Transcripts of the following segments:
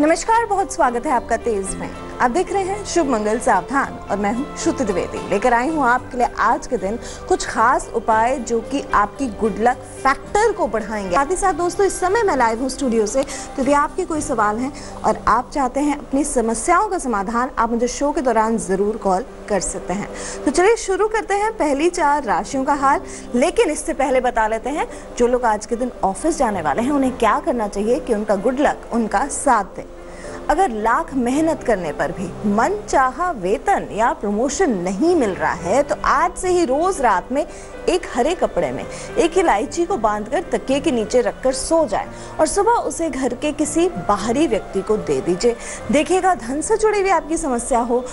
नमस्कार, बहुत स्वागत है आपका तेज में। आप देख रहे हैं शुभ मंगल सावधान और मैं हूं श्रुति द्विवेदी। लेकर आई हूं आपके लिए आज के दिन कुछ खास उपाय जो कि आपकी गुड लक फैक्टर को बढ़ाएंगे। साथ ही साथ दोस्तों, इस समय मैं लाइव हूं स्टूडियो से, तो यदि आपके कोई सवाल हैं और आप चाहते हैं अपनी समस्याओं का समाधान, आप मुझे शो के दौरान जरूर कॉल कर सकते हैं। तो चलिए शुरू करते हैं पहली 4 राशियों का हाल। लेकिन इससे पहले बता लेते हैं जो लोग आज के दिन ऑफिस जाने वाले हैं उन्हें क्या करना चाहिए कि उनका गुड लक उनका साथ दे। अगर लाख मेहनत करने पर भी मन चाहा वेतन या प्रमोशन नहीं मिल रहा है तो आज से ही रोज रात में एक हरे कपड़े में एक इलायची को बांधकर तकिए के नीचे रखकर सो जाए और सुबह उसे घर के किसी बाहरी व्यक्ति को दे दीजिए। देखिएगा, धन से जुड़ी हुई आपकी समस्या हो,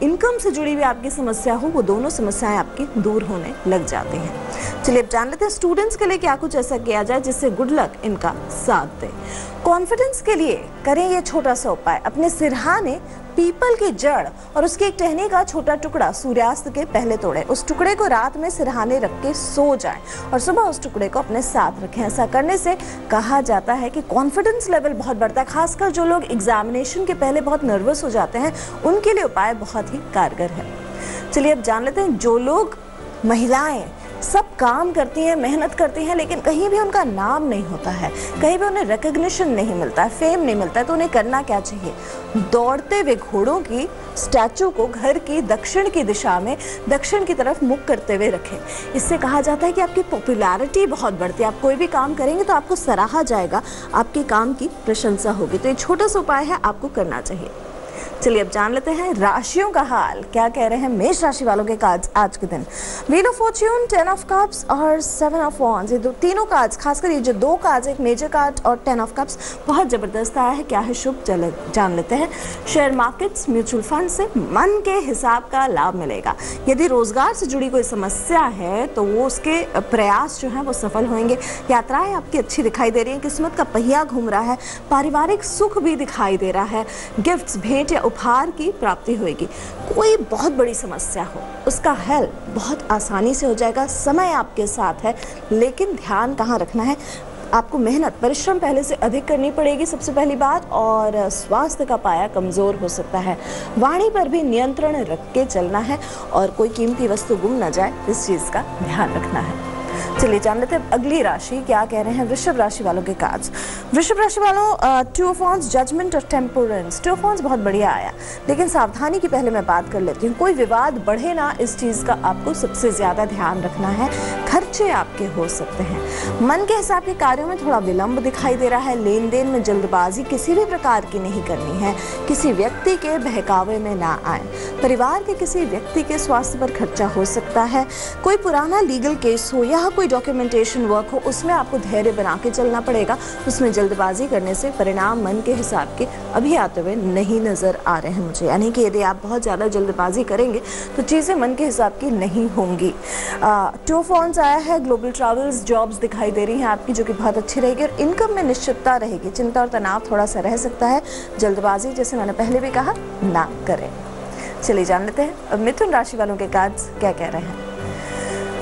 इनकम से जुड़ी हुई आपकी समस्या हो, वो दोनों समस्याएं आपकी दूर होने लग जाती हैं। चलिए अब जान लेते हैं स्टूडेंट्स के लिए क्या कुछ ऐसा किया जाए जिससे गुड लक इनका साथ दे। कॉन्फिडेंस के लिए करें ये छोटा सा उपाय। अपने सिरहाने पीपल की जड़ और उसके एक टहनी का छोटा टुकड़ा सूर्यास्त के पहले तोड़े। उस टुकड़े को रात में सिरहाने रख के सो जाएं और सुबह उस टुकड़े को अपने साथ रखें। ऐसा करने से कहा जाता है कि कॉन्फिडेंस लेवल बहुत बढ़ता है। खासकर जो लोग एग्जामिनेशन के पहले बहुत नर्वस हो जाते हैं उनके लिए उपाय बहुत ही कारगर है। चलिए अब जान लेते हैं जो लोग महिलाएं सब काम करती हैं, मेहनत करती हैं, लेकिन कहीं भी उनका नाम नहीं होता है, कहीं भी उन्हें रिकॉग्निशन नहीं मिलता है, फेम नहीं मिलता है, तो उन्हें करना क्या चाहिए? दौड़ते हुए घोड़ों की स्टैचू को घर की दक्षिण की दिशा में दक्षिण की तरफ मुख करते हुए रखें। इससे कहा जाता है कि आपकी पॉपुलैरिटी बहुत बढ़ती है। आप कोई भी काम करेंगे तो आपको सराहा जाएगा, आपके काम की प्रशंसा होगी। तो ये छोटा सा उपाय है, आपको करना चाहिए। चलिए अब जान लेते हैं राशियों का हाल। क्या कह रहे हैं मेष राशि वालों के कार्ड्स आज के दिन। Wheel of Fortune, 10 of cups और 7 ऑफ वॉन्ड्स, ये तीनों कार्ड्स, खासकर ये जो 2 कार्ड्स, एक मेजर कार्ड और 10 ऑफ कप्स, बहुत जबरदस्त आया है। क्या है शुभ, चले जान लेते हैं। शेयर मार्केट्स, म्यूचुअल फंड से मन के हिसाब का लाभ मिलेगा। यदि रोजगार से जुड़ी कोई समस्या है तो वो उसके प्रयास जो है वो सफल होंगे। यात्राएं आपकी अच्छी दिखाई दे रही है, किस्मत का पहिया घूम रहा है, पारिवारिक सुख भी दिखाई दे रहा है, गिफ्ट्स, भेंट या उपहार की प्राप्ति होगी। कोई बहुत बड़ी समस्या हो उसका हल बहुत आसानी से हो जाएगा। समय आपके साथ है, लेकिन ध्यान कहाँ रखना है? आपको मेहनत, परिश्रम पहले से अधिक करनी पड़ेगी सबसे पहली बात, और स्वास्थ्य का पाया कमजोर हो सकता है। वाणी पर भी नियंत्रण रख के चलना है और कोई कीमती वस्तु गुम न जाए, इस चीज का ध्यान रखना है। चलिए जान लेते हैं अगली राशि क्या कह रहे हैं वृषभ राशि वालों के कार्ड्स। वृषभ राशि वालों, 2 ऑफ वॉन्ड्स, जजमेंट और टेम्परेंस। 2 ऑफ वॉन्ड्स बहुत बढ़िया आया, लेकिन सावधानी की पहले मैं बात कर लेती हूँ। कोई विवाद बढ़े ना, इस चीज का आपको सबसे ज्यादा ध्यान रखना है। खर्चे आपके हो सकते हैं। मन के हिसाब के कार्यों में थोड़ा विलंब दिखाई दे रहा है। लेन देन में जल्दबाजी किसी भी प्रकार की नहीं करनी है। किसी व्यक्ति के बहकावे में ना आए। परिवार के किसी व्यक्ति के स्वास्थ्य पर खर्चा हो सकता है। कोई पुराना लीगल केस हो या कोई डॉक्यूमेंटेशन वर्क हो, उसमें आपको धैर्य बना के चलना पड़ेगा। उसमें जल्दबाजी करने से परिणाम मन के हिसाब के अभी आते हुए नहीं नजर आ रहे हैं मुझे। यानी कि यदि आप बहुत ज्यादा जल्दबाजी करेंगे तो चीजें मन के हिसाब की नहीं होंगी। 2 ऑफ वॉन्ड्स आया है। ग्लोबल ट्रैवल्स, जॉब्स दिखाई दे रही हैं आपकी, जो कि बहुत अच्छी रहेगी और इनकम में निश्चितता रहेगी। चिंता और तनाव थोड़ा सा रह सकता है। जल्दबाजी, जैसे मैंने पहले भी कहा, ना करें। चलिए जान लेते हैं अब मिथुन राशि वालों के कार्ड्स क्या कह रहे हैं।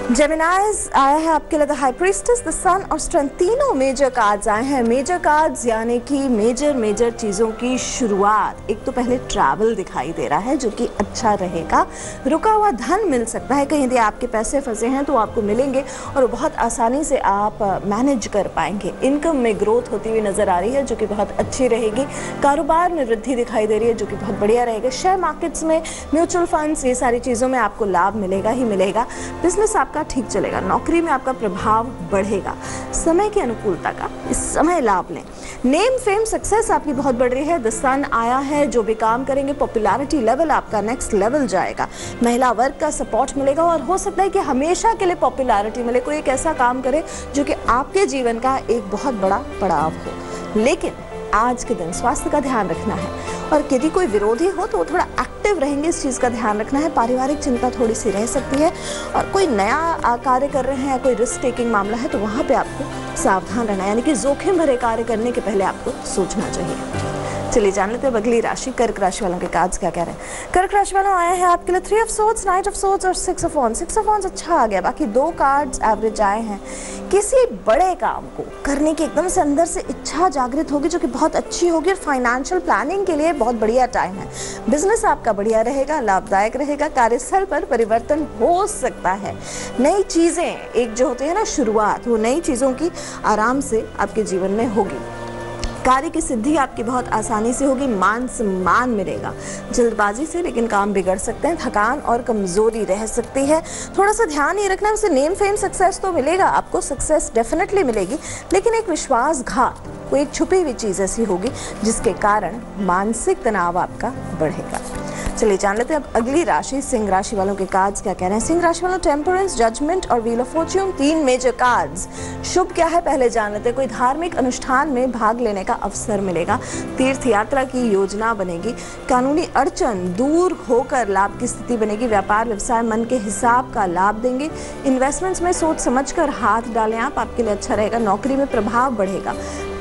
जेमिनाइज आया है आपके लिए द हाई प्रीस्टेस, द सन और स्ट्रेंथ। तीनों मेजर कार्ड्स आए हैं। मेजर कार्ड्स यानी कि मेजर चीजों की शुरुआत। एक तो पहले ट्रैवल दिखाई दे रहा है जो कि अच्छा रहेगा। रुका हुआ धन मिल सकता है, कहीं यदि आपके पैसे फंसे हैं तो आपको मिलेंगे और वो बहुत आसानी से आप मैनेज कर पाएंगे। इनकम में ग्रोथ होती हुई नजर आ रही है जो कि बहुत अच्छी रहेगी। कारोबार में वृद्धि दिखाई दे रही है जो कि बहुत बढ़िया रहेगा। शेयर मार्केट्स में, म्यूचुअल फंड्स, ये सारी चीजों में आपको लाभ मिलेगा ही मिलेगा। बिजनेस आपका ठीक चलेगा। नौकरी में आपका प्रभाव बढ़ेगा। समय की अनुकूलता का इस समय लाभ लें। नेम, फेम, सक्सेस आपकी बहुत बढ़ रही है। द सन आया है, जो भी काम करेंगे पॉपुलैरिटी लेवल आपका नेक्स्ट लेवल जाएगा। महिला वर्ग का सपोर्ट मिलेगा और हो सकता है कि हमेशा के लिए पॉपुलैरिटी मिले। कोई एक ऐसा काम करे जो कि आपके जीवन का एक बहुत बड़ा पड़ाव हो। लेकिन आज के दिन स्वास्थ्य का ध्यान रखना है और यदि कोई विरोधी हो तो वो थोड़ा एक्टिव रहेंगे, इस चीज़ का ध्यान रखना है। पारिवारिक चिंता थोड़ी सी रह सकती है और कोई नया कार्य कर रहे हैं या कोई रिस्क टेकिंग मामला है तो वहाँ पे आपको सावधान रहना है, यानी कि जोखिम भरे कार्य करने के पहले आपको सोचना चाहिए। चलिए जान लेते हैं अगली राशि कर्क राशि वालों के कार्ड्स क्या कह रहे हैं। कर्क राशि वालों आए हैं आपके लिए 3 ऑफ सोर्ड्स, 9 ऑफ सोर्ड्स और 6 ऑफ वॉन्ड्स। 6 ऑफ वॉन्ड्स अच्छा आ गया, बाकी 2 कार्ड्स एवरेज आए हैं। किसी बड़े काम को करने की एकदम से अंदर से इच्छा जागृत होगी जो कि बहुत अच्छी होगी, और फाइनेंशियल प्लानिंग के लिए बहुत बढ़िया टाइम है। बिजनेस आपका बढ़िया रहेगा, लाभदायक रहेगा, कार्यस्थल पर परिवर्तन हो सकता है। नई चीजें एक जो होती है ना शुरुआत, वो नई चीजों की आराम से आपके जीवन में होगी। कार्य की सिद्धि आपकी बहुत आसानी से होगी, मान सम्मान मिलेगा। जल्दबाजी से लेकिन काम बिगड़ सकते हैं, थकान और कमजोरी रह सकती है। थोड़ा सा ध्यान ये रखना, उसे नेम फेम सक्सेस तो मिलेगा, आपको सक्सेस डेफिनेटली मिलेगी, लेकिन एक विश्वासघात, कोई एक छुपी हुई चीज ऐसी होगी जिसके कारण मानसिक तनाव आपका बढ़ेगा। चलिए जान लेते हैं अब अगली राशि सिंह राशि वालों के कार्ड्स क्या कह रहे हैं। सिंह राशि वालों टेम्परेंस, जजमेंट और wheel of fortune, 3 major cards. शुभ क्या है पहले जान लेते हैं। कोई धार्मिक अनुष्ठान में भाग लेने का अवसर मिलेगा, तीर्थ यात्रा की योजना बनेगी, कानूनी अड़चन दूर होकर लाभ की स्थिति बनेगी, व्यापार व्यवसाय मन के हिसाब का लाभ देंगे, इन्वेस्टमेंट्स में सोच समझकर हाथ डालें आप, आपके लिए अच्छा रहेगा, नौकरी में प्रभाव बढ़ेगा,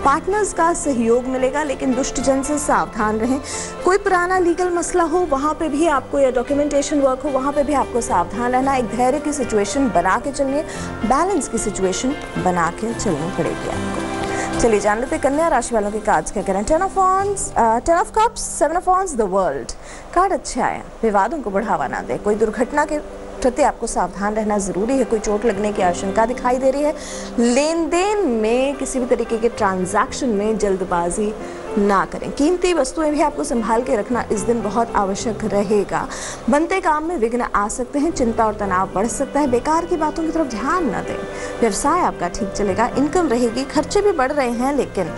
पार्टनर्स का सहयोग मिलेगा, लेकिन दुष्टजन से सावधान रहें। कोई पुराना लीगल मसला हो वहाँ पे भी आपको, या डॉक्यूमेंटेशन वर्क हो वहाँ पे भी आपको सावधान रहना। एक धैर्य की सिचुएशन बना के चलिए, बैलेंस की सिचुएशन बना के चलनी पड़ेगी आपको। चलिए जान लेते कन्या राशि वालों के कार्ड्स क्या कह रहे हैं। 10 of wands, 10 of cups, 7 of wands, the world. Card अच्छे आए, विवादों को बढ़ावा ना दे, कोई दुर्घटना के प्रति आपको सावधान रहना जरूरी है, कोई चोट लगने की आशंका दिखाई दे रही है। लेन देन में किसी भी तरीके के ट्रांजैक्शन में जल्दबाजी ना करें, कीमती वस्तुएं भी आपको संभाल के रखना इस दिन बहुत आवश्यक रहेगा। बनते काम में विघ्न आ सकते हैं, चिंता और तनाव बढ़ सकता है, बेकार की बातों की तरफ ध्यान न दें। व्यवसाय आपका ठीक चलेगा, इनकम रहेगी, खर्चे भी बढ़ रहे हैं, लेकिन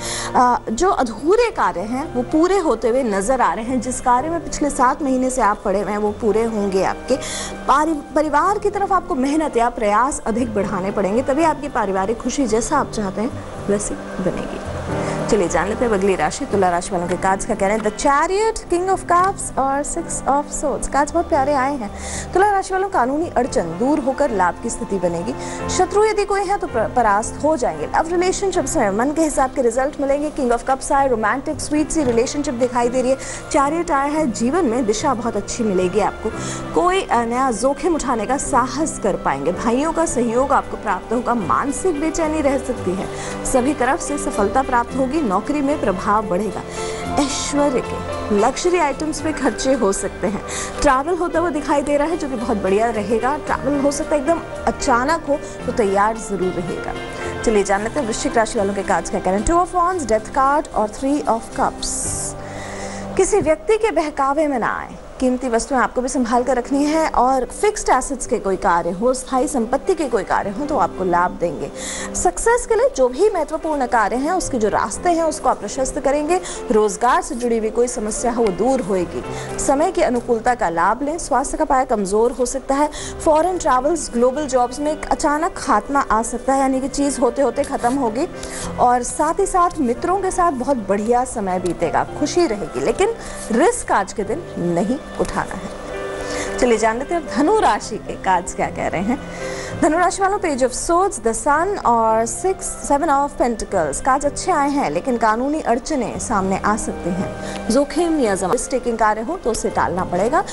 जो अधूरे कार्य हैं वो पूरे होते हुए नजर आ रहे हैं। जिस कार्य में पिछले 7 महीने से आप पड़े हुए हैं वो पूरे होंगे आपके। परिवार की तरफ आपको मेहनत या प्रयास अधिक बढ़ाने पड़ेंगे, तभी आपकी पारिवारिक खुशी जैसा आप चाहते हैं वैसी बनेगी। चलिए जान लेते हैं अगली राशि तुला राशि वालों के कार्ड्स क्या कह रहे हैं। The chariot, king of cups और 6 ऑफ सोर्ड्स। कार्ड्स बहुत प्यारे आए हैं। तुला राशि वालों कानूनी अड़चन दूर होकर लाभ की स्थिति बनेगी, शत्रु यदि कोई है तो परास्त हो जाएंगे। लव रिलेशनशिप्स में मन के हिसाब के रिजल्ट मिलेंगे। किंग ऑफ कप्स आए, रोमांटिक स्वीट सी रिलेशनशिप दिखाई दे रही है। चैरियट आया है, जीवन में दिशा बहुत अच्छी मिलेगी आपको, कोई नया जोखिम उठाने का साहस कर पाएंगे। भाइयों का सहयोग आपको प्राप्त होगा, मानसिक बेचैनी रह सकती है, सभी तरफ से सफलता प्राप्त होगी, नौकरी में प्रभाव बढ़ेगा। ऐश्वर्य के लग्जरी आइटम्स पे खर्चे हो सकते हैं। ट्रैवल होता हुआ दिखाई दे रहा है जो कि बहुत बढ़िया रहेगा। ट्रैवल हो सकता है एकदम अचानक हो तो तैयार जरूर रहेगा। चलिए जान लेते हैं वृश्चिक राशि वालों के कार्ड्स क्या कह रहे हैं। 2 ऑफ wands, डेथ कार्ड और 3 ऑफ कप्स। किसी व्यक्ति के बहकावे में ना आए, कीमती वस्तुएं आपको भी संभाल कर रखनी है, और फिक्स्ड एसेट्स के कोई कार्य हो, स्थायी संपत्ति के कोई कार्य हो तो आपको लाभ देंगे। सक्सेस के लिए जो भी महत्वपूर्ण कार्य हैं उसके जो रास्ते हैं उसको आप प्रशस्त करेंगे। रोजगार से जुड़ी हुई कोई समस्या हो वो दूर होएगी। समय की अनुकूलता का लाभ लें। स्वास्थ्य का पाया कमजोर हो सकता है। फॉरेन ट्रैवल्स, ग्लोबल जॉब्स में एक अचानक खात्मा आ सकता है, यानी कि चीज होते होते खत्म होगी। और साथ ही साथ मित्रों के साथ बहुत बढ़िया समय बीतेगा, खुशी रहेगी, लेकिन रिस्क आज के दिन नहीं उठाना है। चलिए जान लेते हैं धनु राशि के कार्ड्स क्या कह रहे हैं। धनु राशि वालों पेज ऑफ सोर्ड्स, द सन और 7 ऑफ पेंटिकल्स। कार्ड्स अच्छे आए हैं, लेकिन कानूनी अड़चनें सामने आ सकती हैं। जोखिम या रिस्क टेकिंग कार्य हो तो उसे टालना पड़ेगा।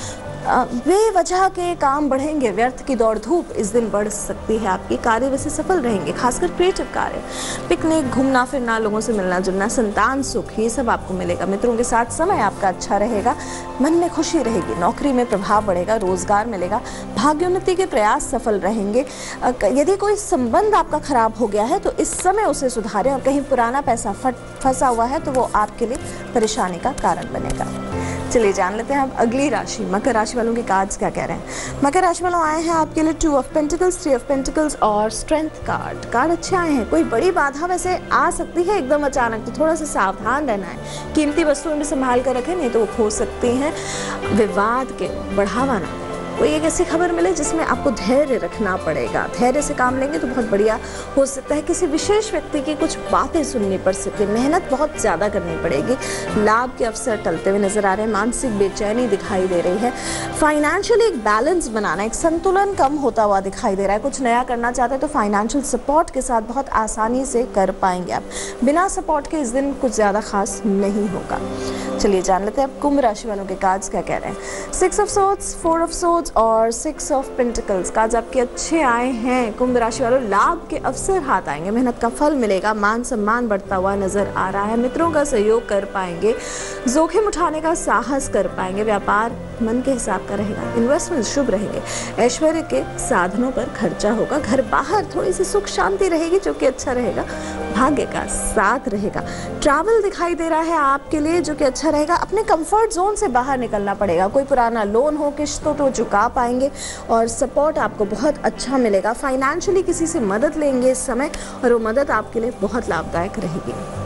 बेवजह के काम बढ़ेंगे, व्यर्थ की दौड़ धूप इस दिन बढ़ सकती है आपकी। कार्य वैसे सफल रहेंगे, खासकर क्रिएटिव कार्य, पिकनिक, घूमना फिरना, लोगों से मिलना जुलना, संतान सुख, ये सब आपको मिलेगा। मित्रों के साथ समय आपका अच्छा रहेगा, मन में खुशी रहेगी, नौकरी में प्रभाव बढ़ेगा, रोजगार मिलेगा, भाग्योन्नति के प्रयास सफल रहेंगे। यदि कोई संबंध आपका खराब हो गया है तो इस समय उसे सुधारें, और कहीं पुराना पैसा फंसा हुआ है तो वो आपके लिए परेशानी का कारण बनेगा। चलिए जान लेते हैं अब अगली राशि मकर राशि वालों के कार्ड्स क्या कह रहे हैं। मकर राशि वालों आए हैं आपके लिए 2 ऑफ पेंटिकल्स, 3 ऑफ पेंटिकल्स और स्ट्रेंथ कार्ड। कार्ड अच्छे आए हैं। कोई बड़ी बाधा वैसे आ सकती है एकदम अचानक, तो थोड़ा सा सावधान रहना है। कीमती वस्तुएं भी संभाल कर रखें, नहीं तो वो खो सकती हैं। विवाद के बढ़ावा ना, कोई एक ऐसी खबर मिले जिसमें आपको धैर्य रखना पड़ेगा। धैर्य से काम लेंगे तो बहुत बढ़िया हो सकता है। किसी विशेष व्यक्ति की कुछ बातें सुननी पड़ सकती है, मेहनत बहुत ज़्यादा करनी पड़ेगी। लाभ के अवसर टलते हुए नजर आ रहे हैं, मानसिक बेचैनी दिखाई दे रही है। फाइनेंशियली एक बैलेंस बनाना, एक संतुलन कम होता हुआ दिखाई दे रहा है। कुछ नया करना चाहते हैं तो फाइनेंशियल सपोर्ट के साथ बहुत आसानी से कर पाएंगे आप। बिना सपोर्ट के इस दिन कुछ ज़्यादा खास नहीं होगा। चलिए जान लेते हैं अब कुंभ राशि वालों के कार्ड्स क्या कह रहे हैं। 6 of swords, 4 of swords, swords और 6 ऑफ पेंटिकल्स का आज आपके अच्छे आए हैं। कुंभ राशि वालों, लाभ के अवसर हाथ आएंगे, मेहनत का फल मिलेगा, मान सम्मान बढ़ता हुआ नजर आ रहा है, मित्रों का सहयोग कर पाएंगे, जोखिम उठाने का साहस कर पाएंगे, व्यापार मन के हिसाब का रहेगा, इन्वेस्टमेंट शुभ रहेंगे, ऐश्वर्य के साधनों पर खर्चा होगा, घर बाहर थोड़ी सी सुख शांति रहेगी जो कि अच्छा रहेगा, भाग्य का साथ रहेगा, ट्रैवल दिखाई दे रहा है आपके लिए जो कि अच्छा रहेगा, अपने कंफर्ट जोन से बाहर निकलना पड़ेगा, कोई पुराना लोन हो किश्तों तो चुका पाएंगे और सपोर्ट आपको बहुत अच्छा मिलेगा, फाइनेंशियली किसी से मदद लेंगे इस समय और वो मदद आपके लिए बहुत लाभदायक रहेगी।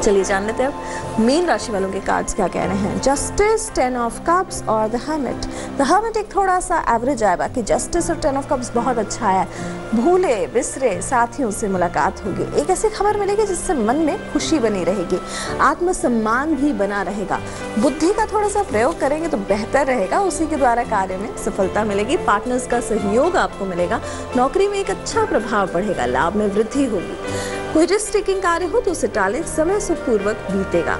चलिए जान लेते हैं अब मीन राशि वालों के कार्ड्स क्या कह रहे हैं। जस्टिस, 10 ऑफ कप्स और द हर्मिट। द हर्मिट एक थोड़ा सा एवरेज आया, बाकी जस्टिस और 10 ऑफ कप्स बहुत अच्छा है। भूले बिसरे साथियों से मुलाकात होगी, एक ऐसी खबर मिलेगी जिससे मन में खुशी बनी रहेगी, आत्मसम्मान भी बना रहेगा, बुद्धि का थोड़ा सा प्रयोग करेंगे तो बेहतर रहेगा, उसी के द्वारा कार्य में सफलता मिलेगी, पार्टनर्स का सहयोग आपको मिलेगा, नौकरी में एक अच्छा प्रभाव पड़ेगा, लाभ में वृद्धि होगी, कोई रिस्क टेकिंग कार्य हो तो उसे टालें, समय सुखपूर्वक बीतेगा।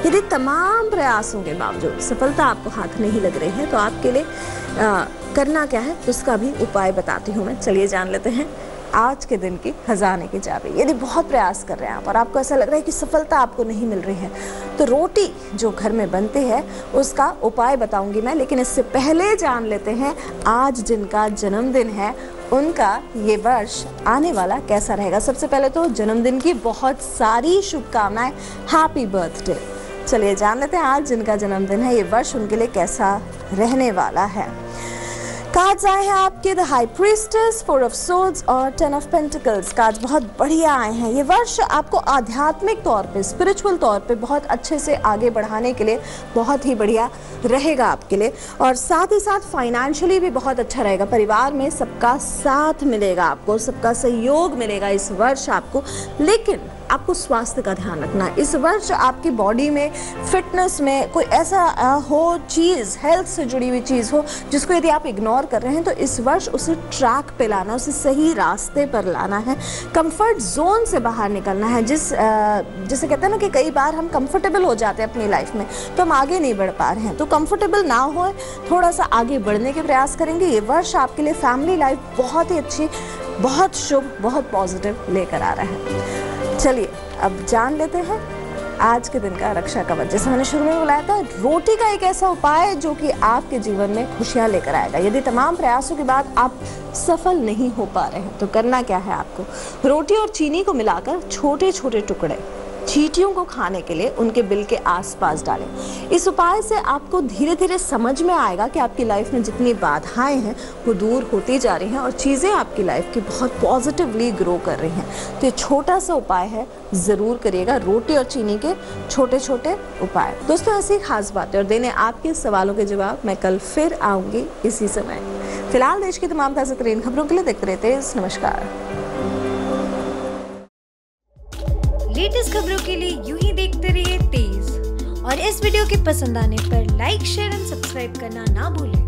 यदि तमाम प्रयासों के बावजूद सफलता आपको हाथ नहीं लग रही है तो आपके लिए करना क्या है उसका भी उपाय बताती हूँ मैं। चलिए जान लेते हैं आज के दिन की खजाने की चाबी। यदि बहुत प्रयास कर रहे हैं आप और आपको ऐसा लग रहा है कि सफलता आपको नहीं मिल रही है तो रोटी जो घर में बनती है उसका उपाय बताऊंगी मैं, लेकिन इससे पहले जान लेते हैं आज जिनका जन्मदिन है उनका ये वर्ष आने वाला कैसा रहेगा। सबसे पहले तो जन्मदिन की बहुत सारी शुभकामनाएं, हैप्पी बर्थडे। चलिए जान लेते हैं आज जिनका जन्मदिन है ये वर्ष उनके लिए कैसा रहने वाला है। कार्ड्स आए हैं आपके the high priestess, 4 of swords और 10 ऑफ पेंटिकल्स। कार्ड्स बहुत बढ़िया आए हैं। ये वर्ष आपको आध्यात्मिक तौर पे, स्पिरिचुअल तौर पे बहुत अच्छे से आगे बढ़ाने के लिए बहुत ही बढ़िया रहेगा आपके लिए और साथ ही साथ फाइनेंशियली भी बहुत अच्छा रहेगा। परिवार में सबका साथ मिलेगा, आपको सबका सहयोग मिलेगा इस वर्ष आपको, लेकिन आपको स्वास्थ्य का ध्यान रखना है। इस वर्ष आपकी बॉडी में, फिटनेस में कोई ऐसा हो चीज़, हेल्थ से जुड़ी हुई चीज़ हो जिसको यदि आप इग्नोर कर रहे हैं तो इस वर्ष उसे ट्रैक पे लाना, उसे सही रास्ते पर लाना है, कंफर्ट जोन से बाहर निकलना है। जिसे कहते हैं ना कि कई बार हम कंफर्टेबल हो जाते हैं अपनी लाइफ में तो हम आगे नहीं बढ़ पा रहे हैं, तो कंफर्टेबल ना हो, थोड़ा सा आगे बढ़ने के प्रयास करेंगे। ये वर्ष आपके लिए फैमिली लाइफ बहुत ही अच्छी, बहुत शुभ, बहुत पॉजिटिव लेकर आ रहा है। चलिए अब जान लेते हैं आज के दिन का रक्षा कवच। जैसे मैंने शुरू में बताया था, रोटी का एक ऐसा उपाय जो कि आपके जीवन में खुशियां लेकर आएगा। यदि तमाम प्रयासों के बाद आप सफल नहीं हो पा रहे हैं तो करना क्या है आपको, रोटी और चीनी को मिलाकर छोटे छोटे टुकड़े चींटियों को खाने के लिए उनके बिल के आसपास डालें। इस उपाय से आपको धीरे धीरे समझ में आएगा कि आपकी लाइफ में जितनी बाधाएं हैं वो दूर होती जा रही हैं और चीज़ें आपकी लाइफ की बहुत पॉजिटिवली ग्रो कर रही हैं। तो ये छोटा सा उपाय है, ज़रूर करिएगा, रोटी और चीनी के छोटे छोटे उपाय। दोस्तों ऐसी खास बातें और देने आपके सवालों के जवाब मैं कल फिर आऊँगी इसी समय। फिलहाल देश की तमाम ताज़ा तरीन खबरों के लिए देखते रहते हैं। नमस्कार। लेटेस्ट खबरों के लिए यूं ही देखते रहिए तेज और इस वीडियो के पसंद आने पर लाइक, शेयर एंड सब्सक्राइब करना ना भूलें।